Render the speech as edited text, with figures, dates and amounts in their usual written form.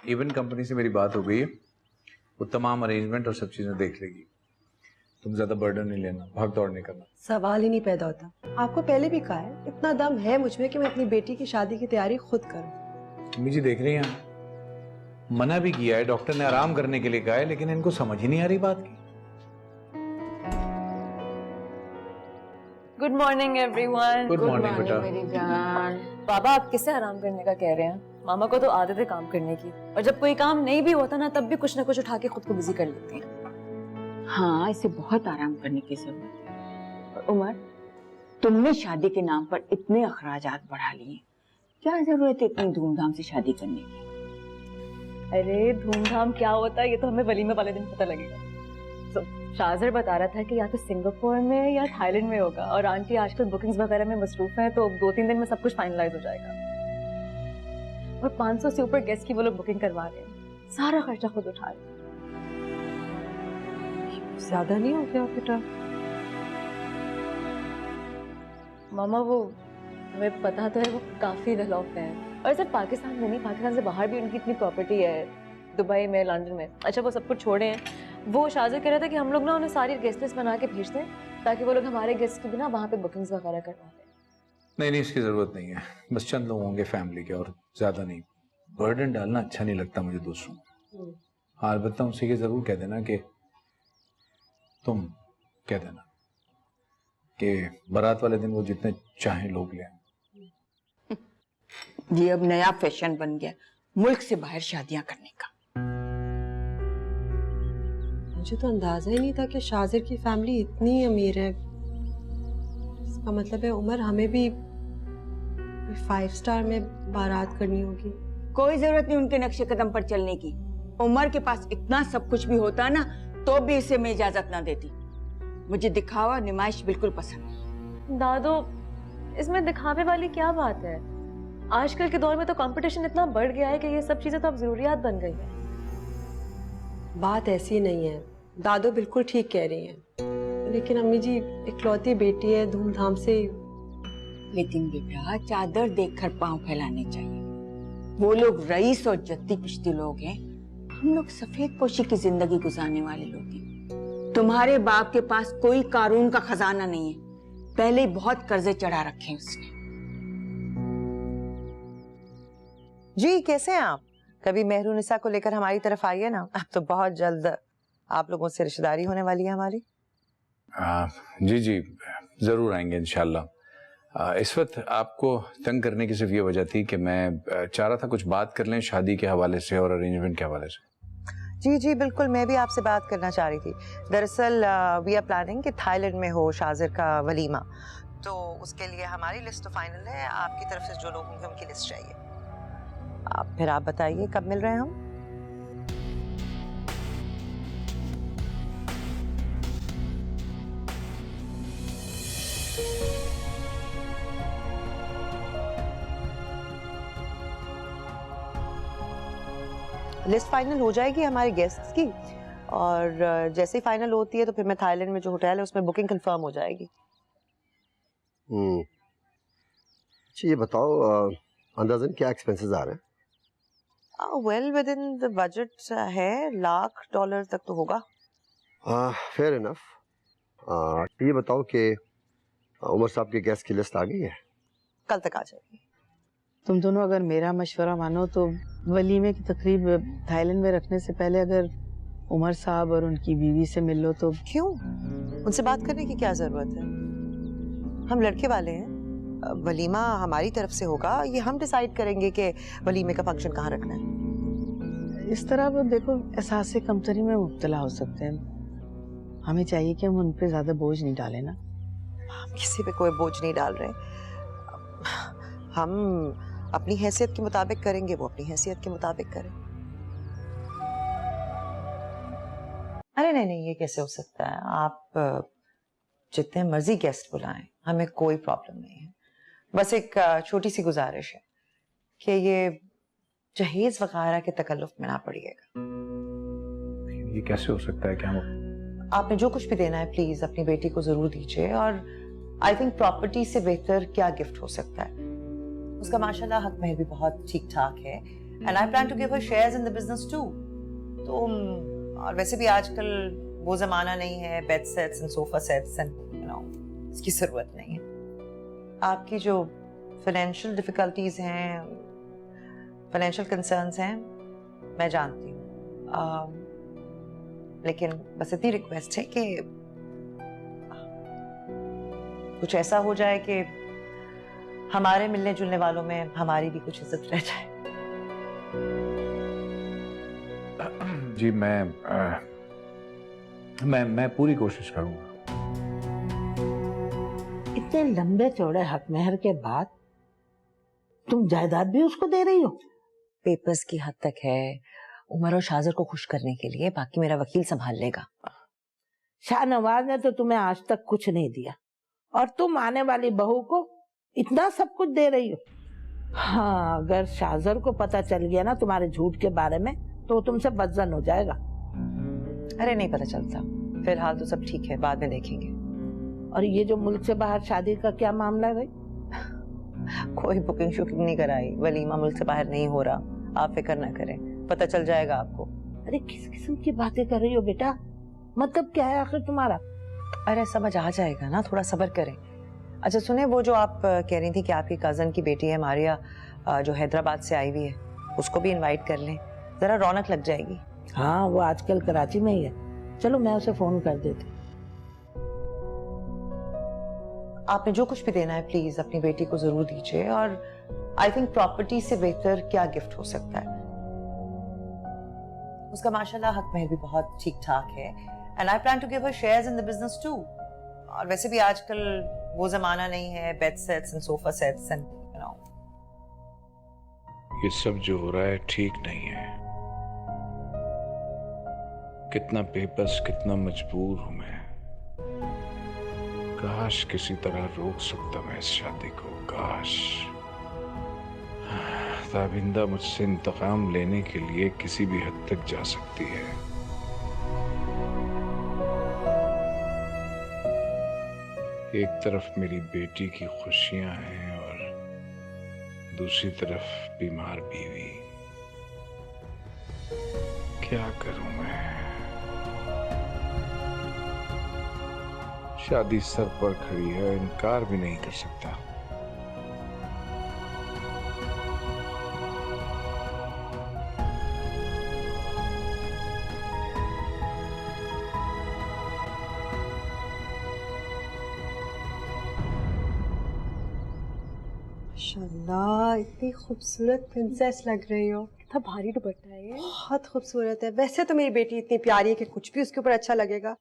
Event company से मेरी बात हो गई है, वो तमाम अरेंजमेंट और सब चीजें देख लेगी। तुम ज्यादा बर्डन नहीं लेना, भाग दौड़ नहीं करना। सवाल ही नहीं पैदा होता। आपको पहले भी कहा है, इतना दम है मुझमें कि मैं अपनी बेटी की शादी की तैयारी खुद करूं। अम्मी जी देख रही हैं, मना भी किया है, डॉक्टर ने आराम करने के लिए कहा है, लेकिन इनको समझ ही नहीं आ रही बात की। Good morning everyone. Good morning बेटा। मेरी जान। बाबा आप किससे आराम करने का कह रहे हैं? मामा को तो आदत है काम करने की, और जब कोई काम नहीं भी होता ना तब भी कुछ ना कुछ उठा के खुद को बिजी कर लेती हैं। हाँ, इसे बहुत आराम करने की जरूरत है। और उमर, तुमने शादी के नाम पर इतने अखराजात बढ़ा लिए, क्या जरूरत है इतनी धूमधाम से शादी करने की? अरे धूमधाम क्या होता है ये तो हमें वलीमे वाले दिन पता लगेगा। तो शाज़र बता रहा था कि या तो सिंगापुर में या थाईलैंड में होगा, और आंटी आजकल बुकिंग्स वगैरह में मसरूफ है, तो 2-3 दिन में सब कुछ फाइनलाइज हो जाएगा। और 500 से ऊपर गेस्ट की वो लोग बुकिंग करवा रहे हैं, सारा खर्चा खुद उठा रहे हैं। ज्यादा नहीं हो गया बेटा? मामा वो हमें पता तो है वो काफी वेल ऑफ है, और सिर्फ पाकिस्तान में नहीं, पाकिस्तान से बाहर भी उनकी इतनी प्रॉपर्टी है, दुबई में, लंदन में। अच्छा वो सब कुछ छोड़े हैं, वो शाज़र कह रहा था कि हम लोग ना उन्हें सारी गेस्ट लिस्ट बना के भेज दें ताकि वो लोग हमारे गेस्ट की भी ना वहाँ पे बुकिंग्स वगैरह करवा दें। नहीं, इसकी जरूरत नहीं है, बस चंद लोग होंगे फैमिली के, और ज्यादा नहीं। बर्डन डालना अच्छा नहीं लगता मुझे दूसरों को। हाँ अलबत्ता उसी के जरूर कह देना कि तुम कह देना कि बारात वाले दिन वो जितने चाहे लोग ले आएं। ये अब नया फैशन बन गया मुल्क से बाहर शादियां करने का। मुझे तो अंदाजा ही नहीं था कि शाज़र की फैमिली इतनी अमीर है। इसका मतलब है उमर हमें भी 5 स्टार में बारात करनी होगी। कोई जरूरत नहीं उनके नक्शे कदम पर चलने की। उमर के पास इतना सब कुछ भी होता ना तो भी इसे मैं इजाजत ना देती। मुझे दिखावा नुमाइश बिल्कुल पसंद है। दादो इसमें दिखावे वाली क्या बात है? आजकल के दौर में तो कंपटीशन इतना बढ़ गया है कि ये सब चीजें तो अब जरूरियात बन गई है। बात ऐसी नहीं है, दादो बिल्कुल ठीक कह रही हैं, लेकिन अम्मी जी इकलौती बेटी है, धूमधाम से। लेकिन बेटा चादर देखकर पांव फैलाने चाहिए। वो लोग रईस और जद्दी पिश्ती लोग हैं, हम लोग सफेद पोशी की जिंदगी गुजारने वाले लोग हैं। तुम्हारे बाप के पास कोई कानून का खजाना नहीं है, पहले ही बहुत कर्जे चढ़ा रखे हैं उसने। जी कैसे हैं आप? कभी मेहरुनिसा को लेकर हमारी तरफ आइए ना, अब तो बहुत जल्द आप लोगों से रिश्तेदारी होने वाली है हमारी। जी जरूर आएंगे इंशाल्लाह। इस वक्त आपको तंग करने की सिर्फ ये वजह थी कि मैं चाह रहा था कुछ बात कर लें शादी के हवाले से और अरेंजमेंट के हवाले से। जी बिल्कुल, मैं भी आपसे बात करना चाह रही थी। दरअसल वी आर प्लानिंग कि थाईलैंड में हो शाज़र का वलीमा, तो उसके लिए हमारी लिस्ट तो फाइनल है, आपकी तरफ से जो लोग होंगे उनकी लिस्ट चाहिए। फिर आप बताइए कब मिल रहे हैं हम? लिस्ट फाइनल हो जाएगी हमारे गेस्ट्स की, और जैसे ही फाइनल होती है तो फिर मैं थाईलैंड में जो होटल है उसमें बुकिंग कंफर्म हो जाएगी। अच्छा ये बताओ अंदाज़न क्या एक्सपेंसेस आ रहे हैं? Well with in the budget है, $1,00,000 तक तो होगा। Fair enough. ये बताओ कि उमर साहब के गेस्ट की लिस्ट आ गई है? कल तक आ जाएगी। तुम दोनों अगर मेरा मशवरा मानो तो वलीमे की तकरीब थाईलैंड में रखने से पहले अगर उमर साहब और उनकी बीवी से मिल लो तो। क्यों? उनसे बात करने की क्या जरूरत है? हम लड़के वाले हैं, वलीमा हमारी तरफ से होगा, ये हम डिसाइड करेंगे कि वलीमे का फंक्शन कहाँ रखना है। इस तरह वो देखो एहसास कमतरी में मुब्तला हो सकते हैं। हमें चाहिए कि हम उन पे ज्यादा बोझ नहीं डालें ना। हम किसी पे कोई बोझ नहीं डाल रहे, हम अपनी हैसियत के मुताबिक करेंगे, वो अपनी हैसियत के मुताबिक करें। अरे नहीं, ये कैसे हो सकता है? आप जितने मर्जी गेस्ट बुलाएं, हमें कोई प्रॉब्लम नहीं है। बस एक छोटी सी गुजारिश है कि ये जहेज वगैरह के तकल्लुफ में ना पड़िएगा। ये कैसे हो सकता है? क्या हम आपने जो कुछ भी देना है प्लीज अपनी बेटी को जरूर दीजिए, और आई थिंक प्रॉपर्टी से बेहतर क्या गिफ्ट हो सकता है। उसका माशाल्लाह हक महर भी बहुत ठीक ठाक है, and I plan to give her shares in the business too. तो और वैसे भी आजकल वो जमाना नहीं है bed sets and sofa sets and you know, इसकी जरूरत नहीं है। आपकी जो फाइनेंशियल डिफिकल्टीज हैं, फाइनेंशियल कंसर्न्स हैं, मैं जानती हूँ, लेकिन बस इतनी रिक्वेस्ट है कि कुछ ऐसा हो जाए कि हमारे मिलने जुलने वालों में हमारी भी कुछ इज्जत रह जाए। जी मैं पूरी कोशिश करूंगा। इतने लंबे चौड़े हक महर के बाद तुम जायदाद भी उसको दे रही हो? पेपर्स की हद तक है, उमर और शाहजर को खुश करने के लिए, बाकी मेरा वकील संभाल लेगा। शाहनवाज ने तो तुम्हें आज तक कुछ नहीं दिया और तुम आने वाली बहू को इतना सब कुछ दे रही हो। हाँ, अगर शाहजर को पता चल गया ना तुम्हारे झूठ के बारे में तो तुमसे बदजन हो जाएगा। अरे नहीं पता चलता, फिलहाल तो सब ठीक है, बाद में देखेंगे। और ये जो मुल्क से बाहर शादी का क्या मामला है भाई? कोई बुकिंग शुकिंग नहीं कराई, वलीमा मुल्क से बाहर नहीं हो रहा, आप फिक्र ना करें, पता चल जाएगा आपको। अरे किस किस्म की बातें कर रही हो बेटा? मतलब क्या है आखिर तुम्हारा? अरे समझ आ जाएगा ना, थोड़ा सब्र करें। अच्छा सुने, वो जो आप कह रही थी कि आपकी कजन की बेटी है मारिया, जो हैदराबाद से आई हुई है, उसको भी इनवाइट कर लें, जरा रौनक लग जाएगी। हाँ, वो आजकल कराची में ही है। चलो मैं उसे फोन कर देती। आपने जो कुछ भी देना है प्लीज अपनी बेटी को जरूर दीजिए, और आई थिंक प्रॉपर्टी से बेहतर क्या गिफ्ट हो सकता है। उसका माशाल्लाह हक महर भी बहुत ठीक ठाक है, and I plan to give her shares in the business too. और वैसे भी आजकल वो जमाना नहीं है bed sets and sofa sets and you know. ये सब जो हो रहा है ठीक नहीं है। कितना बेबस, कितना मजबूर हूं मैं। काश किसी तरह रोक सकता मैं इस शादी को, काश। ताबिंदा मुझसे इंतकाम लेने के लिए किसी भी हद तक जा सकती है। एक तरफ मेरी बेटी की खुशियां हैं और दूसरी तरफ बीमार बीवी। क्या करूं मैं? शादी सर पर खड़ी है, इनकार भी नहीं कर सकता। माशाल्लाह, इतनी खूबसूरत प्रिंसेस लग रही हो। कितना भारी दुपट्टा है ये। बहुत खूबसूरत है। वैसे तो मेरी बेटी इतनी प्यारी है कि कुछ भी उसके ऊपर अच्छा लगेगा।